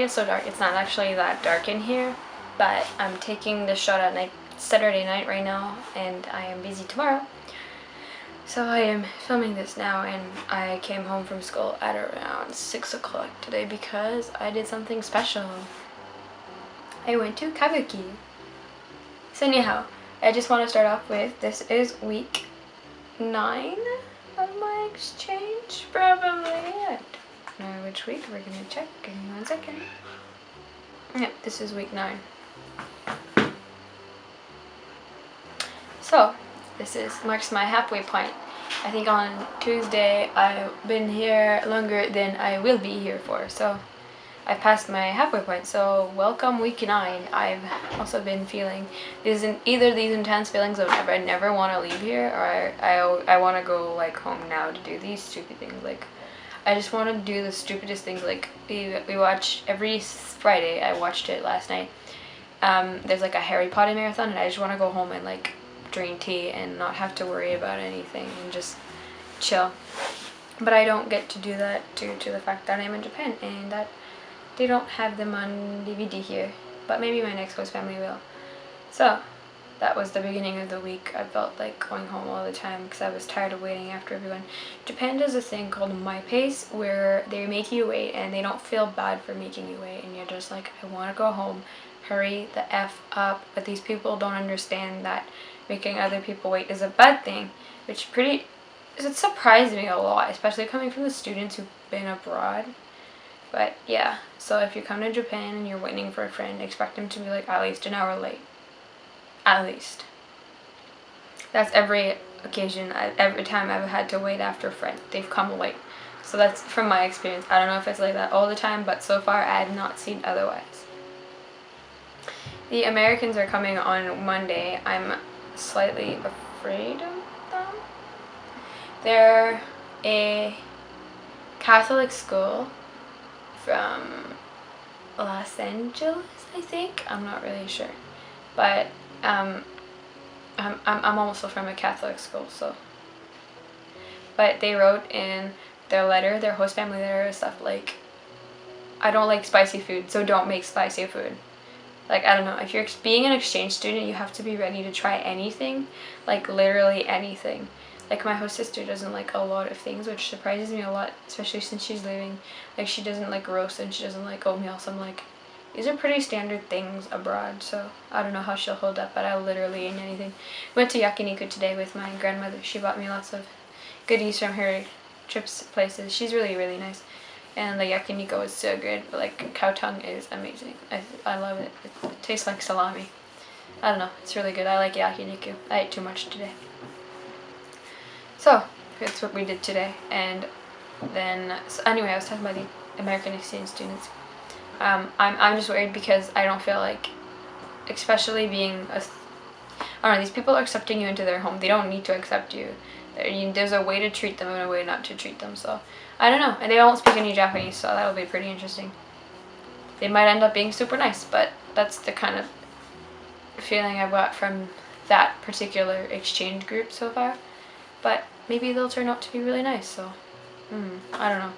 it's so dark. It's not actually that dark in here, but I'm taking the shot at Saturday night right now, and I am busy tomorrow. So I am filming this now, and I came home from school at around 6 o'clock today because I did something special. I went to kabuki. So anyhow, I just want to start off with, this is week 9 of my exchange, probably. I don't know which week, we're gonna check, give me 1 second. Yep, this is week 9. So, this marks my halfway point. I think on Tuesday I've been here longer than I will be here for, so I passed my halfway point. So welcome week 9. I've also been feeling either these intense feelings of I never want to leave here, or I want to go like home now to do these stupid things. Like I just want to do the stupidest things. Like we watch every Friday. I watched it last night. There's like a Harry Potter marathon, and I just want to go home and like drink tea and not have to worry about anything and just chill. But I don't get to do that due to the fact that I'm in Japan and that they don't have them on DVD here, but maybe my next host family will. So that was the beginning of the week. I felt like going home all the time because I was tired of waiting after everyone. Japan does a thing called My Pace where they make you wait, and they don't feel bad for making you wait, and you're just like, I want to go home, hurry the F up. But these people don't understand that making other people wait is a bad thing, which it surprised me a lot, especially coming from the students who've been abroad. But yeah, so if you come to Japan and you're waiting for a friend, expect them to be like at least an hour late. At least. That's every occasion, every time I've had to wait after a friend, they've come late. So that's from my experience. I don't know if it's like that all the time, but so far I have not seen otherwise. The Americans are coming on Monday. I'm slightly afraid of them. They're a Catholic school from Los Angeles, I think. I'm not really sure, but I'm also from a Catholic school, so. But they wrote in their letter, their host family letter, stuff like, I don't like spicy food, so don't make spicy food. Like, I don't know, if you're being an exchange student, you have to be ready to try anything, like literally anything. Like my host sister doesn't like a lot of things, which surprises me a lot, especially since she's leaving. Like she doesn't like roast and she doesn't like oatmeal, so I'm like, these are pretty standard things abroad, so I don't know how she'll hold up, but I'll literally eat anything. Went to yakiniku today with my grandmother. She bought me lots of goodies from her trips places. She's really, really nice. And the yakiniku is so good, but like cow tongue is amazing. I love it. It tastes like salami. I don't know, it's really good. I like yakiniku. I ate too much today. So that's what we did today. And then so anyway, I was talking about the American exchange students. I'm just worried because I don't feel like, especially being I don't know, these people are accepting you into their home. They don't need to accept you. There's a way to treat them and a way not to treat them. So I don't know, and they don't speak any Japanese, so that'll be pretty interesting. They might end up being super nice, but that's the kind of feeling I've got from that particular exchange group so far. But maybe they'll turn out to be really nice, so I don't know.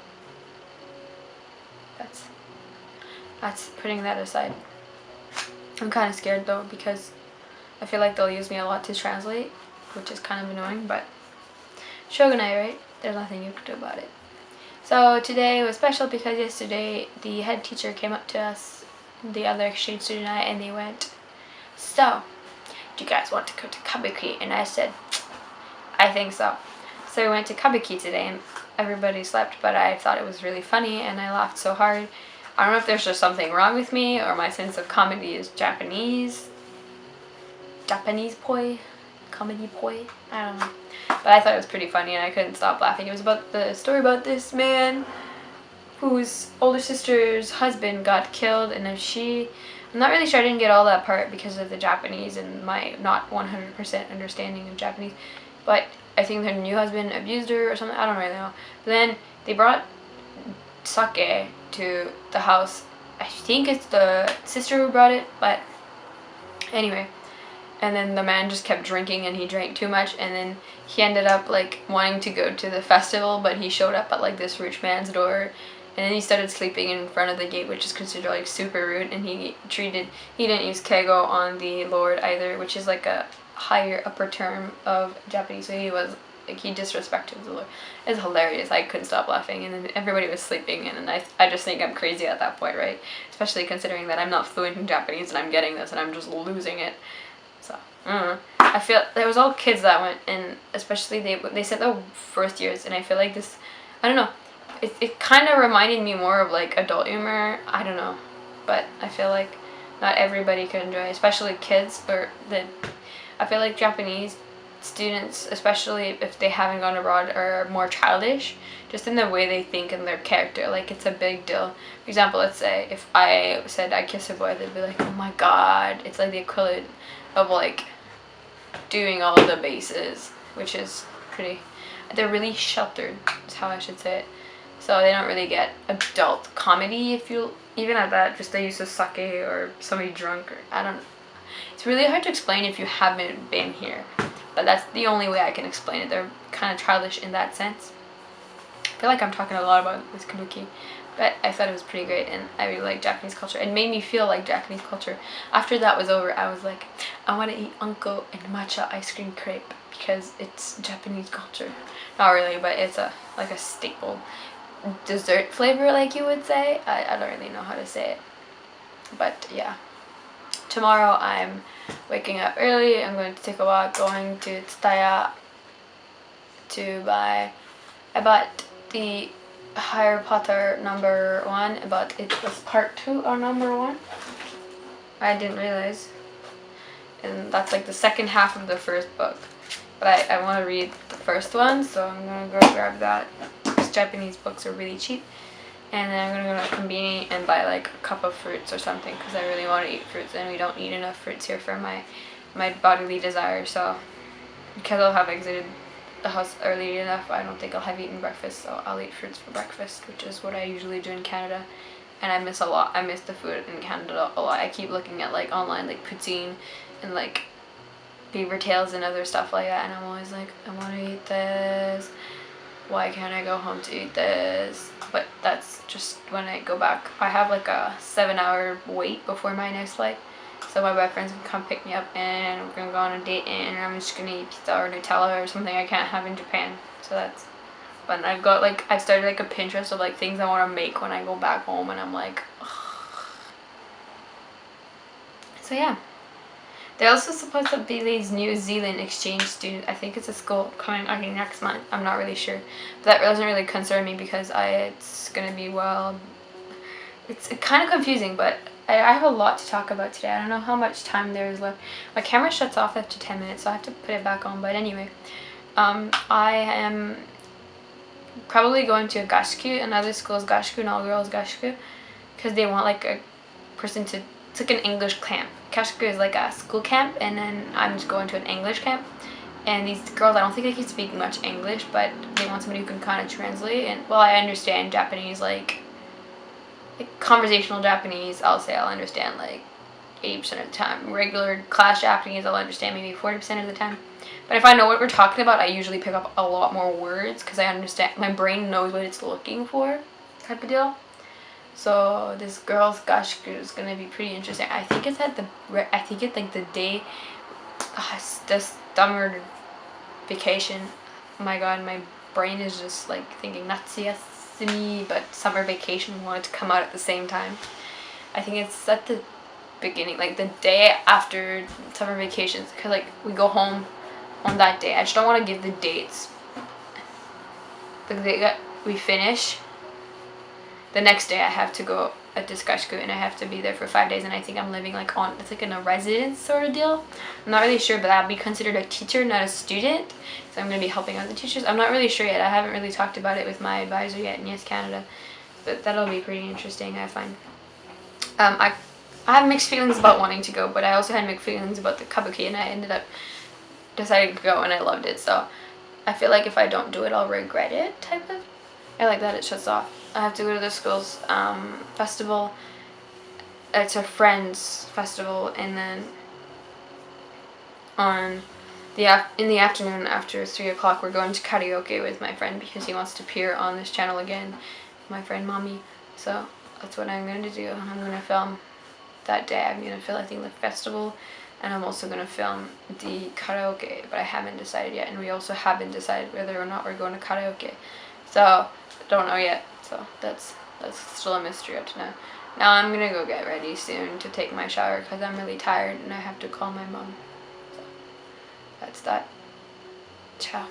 That's putting that aside. I'm kind of scared though, because I feel like they'll use me a lot to translate, which is kind of annoying, but shogunai, right? There's nothing you can do about it. So today was special because yesterday the head teacher came up to us, the other exchange student and I, and they went, so, do you guys want to go to kabuki? And I said, I think so. So we went to kabuki today and everybody slept, but I thought it was really funny and I laughed so hard. I don't know if there's just something wrong with me or my sense of comedy is Japanese poi, comedy poi, I don't know. But I thought it was pretty funny and I couldn't stop laughing. It was about the story about this man whose older sister's husband got killed, and I'm not really sure, I didn't get all that part because of the Japanese and my not 100% understanding of Japanese, but I think her new husband abused her or something, I don't really know. But then they brought sake to the house. I think it's the sister who brought it, but anyway. And then the man just kept drinking and he drank too much, and then he ended up like wanting to go to the festival, but he showed up at like this rich man's door And then he started sleeping in front of the gate, which is considered like super rude. And he didn't use keigo on the lord either, which is like a higher upper term of Japanese. So he was like, he disrespected the lord. It's hilarious. I couldn't stop laughing, and then everybody was sleeping, and I just think I'm crazy at that point, right? Especially considering that I'm not fluent in Japanese and I'm getting this and I'm just losing it. So I feel there was all kids that went, and especially they sent the first years, and I feel like this, I don't know, it kind of reminded me more of like adult humor. I don't know, but I feel like not everybody could enjoy it, especially kids. I feel like Japanese students, especially if they haven't gone abroad, are more childish just in the way they think and their character. Like, it's a big deal. For example, let's say if I said I kiss a boy, they'd be like, oh my god. It's like the equivalent of like doing all the bases, which is they're really sheltered, is how I should say it. So they don't really get adult comedy, if you even at that, just the use of sake or somebody drunk, or I don't know. It's really hard to explain if you haven't been here, but that's the only way I can explain it. They're kind of childish in that sense. I feel like I'm talking a lot about this kabuki, but I thought it was pretty great, and I really like Japanese culture. It made me feel like Japanese culture. After that was over, I was like, I want to eat unko and matcha ice cream crepe because it's Japanese culture. Not really, but it's like a staple dessert flavor, like you would say. I don't really know how to say it, but yeah. Tomorrow I'm waking up early. I'm going to take a walk, going to Tsutaya to buy. I bought the Harry Potter #1, but it was part 2 or #1. I didn't realize. And that's like the second half of the first book. But I want to read the first one, so I'm going to go grab that. Because Japanese books are really cheap. And then I'm going to go to Konbini and buy like a cup of fruits or something, because I really want to eat fruits, and we don't eat enough fruits here for my bodily desire. So because I'll have exited the house early enough, I don't think I'll have eaten breakfast, so I'll eat fruits for breakfast, which is what I usually do in Canada. And I miss the food in Canada a lot. I keep looking at like online, like poutine and like beaver tails and other stuff like that, and I'm always like, I want to eat this. Why can't I go home to eat this? But that's just when I go back. I have like a 7-hour wait before my next flight, so my boyfriend's gonna come pick me up, and we're gonna go on a date, and I'm just gonna eat pizza or Nutella or something I can't have in Japan. So that's fun. I've started like a Pinterest of like things I want to make when I go back home, and I'm like, ugh. So yeah. They're also supposed to be these New Zealand exchange students. I think it's a school coming, I think, next month. I'm not really sure. But that doesn't really concern me because it's going to be, well, it's kind of confusing, but I have a lot to talk about today. I don't know how much time there is left. My camera shuts off after 10 minutes, so I have to put it back on. But anyway, I am probably going to a gashku, another school's gashku, an all-girls gashku, because they want like a person to, it's like an English camp. Kashku is like a school camp, and then I'm just going to an English camp. And these girls, I don't think they can speak much English, but they want somebody who can kind of translate. And well, I understand Japanese, like conversational Japanese, I'll understand like 80% of the time. Regular class Japanese, I'll understand maybe 40% of the time. But if I know what we're talking about, I usually pick up a lot more words because I understand, my brain knows what it's looking for, type of deal. So this girl's gashku is gonna be pretty interesting. I think it's like the day, the summer vacation. Oh my god, my brain is just like thinking natsuyasumi, but summer vacation wanted to come out at the same time. I think it's at the beginning, like the day after summer vacations, because like we go home on that day. I just don't want to give the dates. The day that we finish, the next day I have to go at this gashku, and I have to be there for 5 days, and I think I'm living like it's like in a residence sort of deal. I'm not really sure, but I'll be considered a teacher, not a student, so I'm going to be helping out the teachers. I'm not really sure yet. I haven't really talked about it with my advisor yet in Yes Canada, but that'll be pretty interesting, I find. I have mixed feelings about wanting to go, but I also had mixed feelings about the kabuki, and I ended up deciding to go, and I loved it. So I feel like if I don't do it, I'll regret it, type of. I like that it shuts off. I have to go to the school's festival. It's a friend's festival, and then in the afternoon after 3 o'clock, we're going to karaoke with my friend because he wants to appear on this channel again. my friend Mommy. So that's what I'm going to do. I'm going to film that day. I'm going to film, I think, the festival, and I'm also going to film the karaoke, but I haven't decided yet, and we also haven't decided whether or not we're going to karaoke. So don't know yet. So that's still a mystery up to now. Now I'm going to go get ready soon to take my shower because I'm really tired and I have to call my mom. So that's that. Ciao.